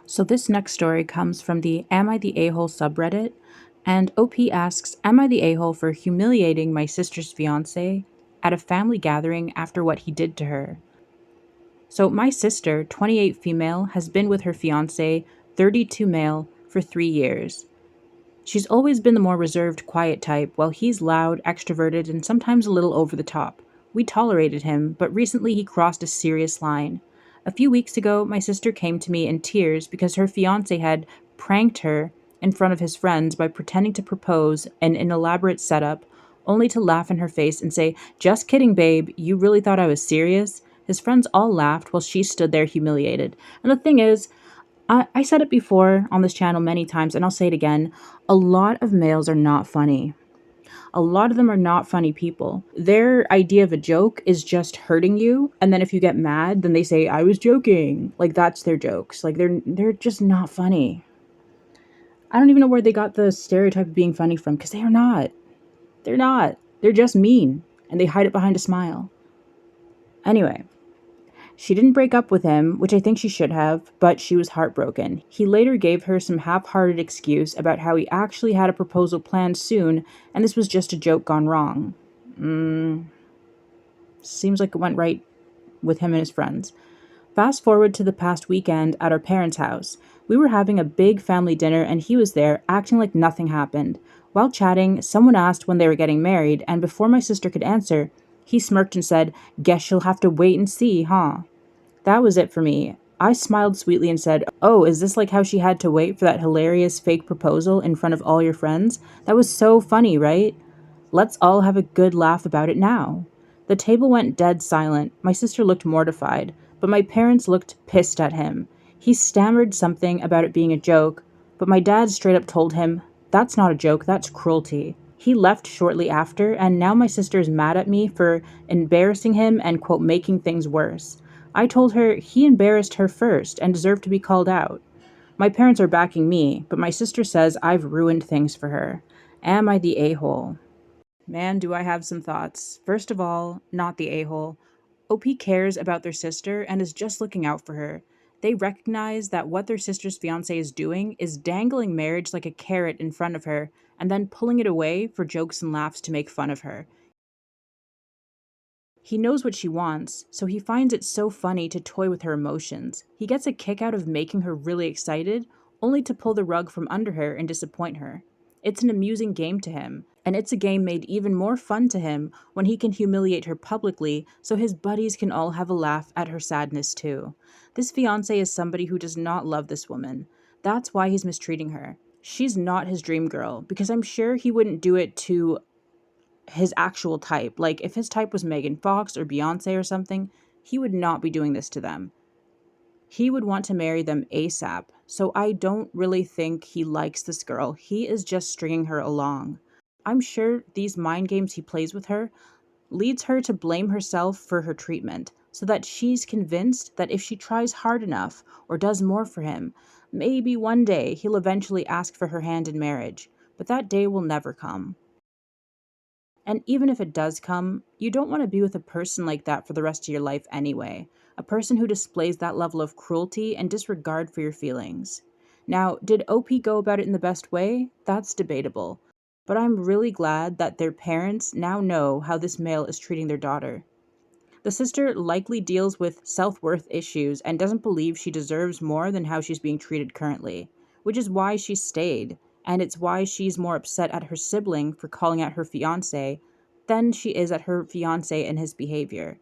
So this next story comes from the Am I the A-hole subreddit, and OP asks, Am I the a-hole for humiliating my sister's fiancé at a family gathering after what he did to her? So my sister, 28 female, has been with her fiancé, 32 male, for 3 years. She's always been the more reserved, quiet type, while he's loud, extroverted, and sometimes a little over the top. We tolerated him, but recently he crossed a serious line. A few weeks ago, my sister came to me in tears because her fiancé had pranked her in front of his friends by pretending to propose in an elaborate setup, only to laugh in her face and say, "Just kidding, babe, you really thought I was serious?" His friends all laughed while she stood there humiliated. And the thing is, I said it before on this channel many times, and I'll say it again. A lot of males are not funny. A lot of them are not funny people. Their idea of a joke is just hurting you, and then if you get mad, then they say, "I was joking." Like, that's their jokes. Like, they're just not funny. I don't even know where they got the stereotype of being funny from, because they are not. They're not. They're just mean, and they hide it behind a smile. Anyway, she didn't break up with him, which I think she should have, but she was heartbroken. He later gave her some half-hearted excuse about how he actually had a proposal planned soon, and this was just a joke gone wrong. Seems like it went right with him and his friends. Fast forward to the past weekend at our parents' house. We were having a big family dinner and he was there, acting like nothing happened. While chatting, someone asked when they were getting married, and before my sister could answer, he smirked and said, "Guess you'll have to wait and see, huh?" That was it for me. I smiled sweetly and said, "Oh, is this like how she had to wait for that hilarious fake proposal in front of all your friends? That was so funny, right? Let's all have a good laugh about it now." The table went dead silent. My sister looked mortified, but my parents looked pissed at him. He stammered something about it being a joke, but my dad straight up told him, "That's not a joke, that's cruelty." He left shortly after, and now my sister is mad at me for embarrassing him and, quote, making things worse. I told her he embarrassed her first and deserved to be called out. My parents are backing me, but my sister says I've ruined things for her. Am I the a-hole? Man, do I have some thoughts. First of all, not the a-hole. OP cares about their sister and is just looking out for her. They recognize that what their sister's fiance is doing is dangling marriage like a carrot in front of her and then pulling it away for jokes and laughs to make fun of her. He knows what she wants, so he finds it so funny to toy with her emotions. He gets a kick out of making her really excited, only to pull the rug from under her and disappoint her. It's an amusing game to him, and it's a game made even more fun to him when he can humiliate her publicly so his buddies can all have a laugh at her sadness too. This fiancé is somebody who does not love this woman. That's why he's mistreating her. She's not his dream girl, because I'm sure he wouldn't do it to his actual type. Like, if his type was Megan Fox or Beyonce or something, he would not be doing this to them. He would want to marry them ASAP. So I don't really think he likes this girl. He is just stringing her along. I'm sure these mind games he plays with her leads her to blame herself for her treatment, so that she's convinced that if she tries hard enough or does more for him, maybe one day he'll eventually ask for her hand in marriage. But that day will never come. And even if it does come, you don't want to be with a person like that for the rest of your life anyway. A person who displays that level of cruelty and disregard for your feelings. Now, did OP go about it in the best way? That's debatable. But I'm really glad that their parents now know how this male is treating their daughter. The sister likely deals with self-worth issues and doesn't believe she deserves more than how she's being treated currently, which is why she stayed, and it's why she's more upset at her sibling for calling out her fiancé than she is at her fiancé and his behavior.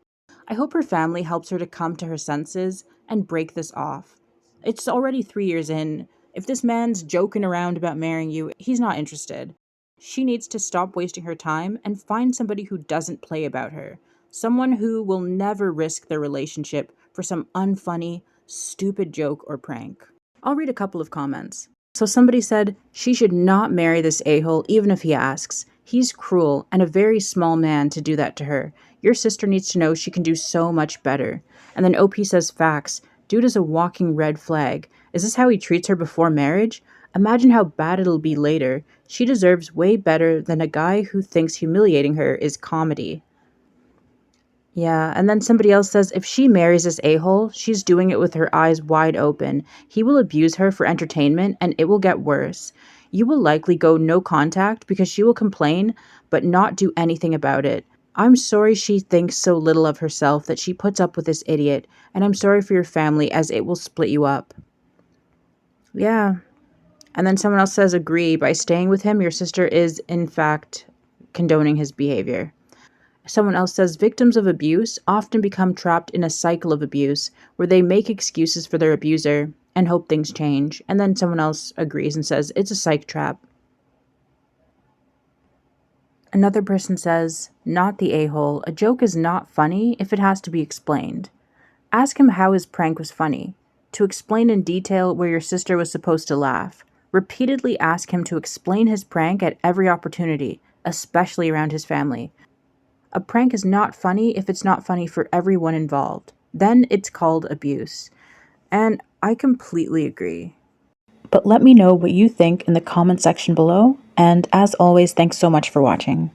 I hope her family helps her to come to her senses and break this off. It's already 3 years in. If this man's joking around about marrying you, he's not interested. She needs to stop wasting her time and find somebody who doesn't play about her. Someone who will never risk their relationship for some unfunny, stupid joke or prank. I'll read a couple of comments. So somebody said, she should not marry this a-hole even if he asks. He's cruel and a very small man to do that to her. Your sister needs to know she can do so much better. And then OP says, facts. Dude is a walking red flag. Is this how he treats her before marriage? Imagine how bad it'll be later. She deserves way better than a guy who thinks humiliating her is comedy. Yeah, and then somebody else says if she marries this a-hole, she's doing it with her eyes wide open. He will abuse her for entertainment and it will get worse. You will likely go no contact because she will complain but not do anything about it. I'm sorry she thinks so little of herself that she puts up with this idiot, and I'm sorry for your family as it will split you up. Yeah. And then someone else says agree, by staying with him, your sister is in fact condoning his behavior. Someone else says victims of abuse often become trapped in a cycle of abuse where they make excuses for their abuser and hope things change. And then someone else agrees and says it's a psych trap. Another person says, not the a hole. A joke is not funny if it has to be explained. Ask him how his prank was funny. To explain in detail where your sister was supposed to laugh. Repeatedly ask him to explain his prank at every opportunity, especially around his family. A prank is not funny if it's not funny for everyone involved. Then it's called abuse. And I completely agree. But let me know what you think in the comment section below. And as always, thanks so much for watching.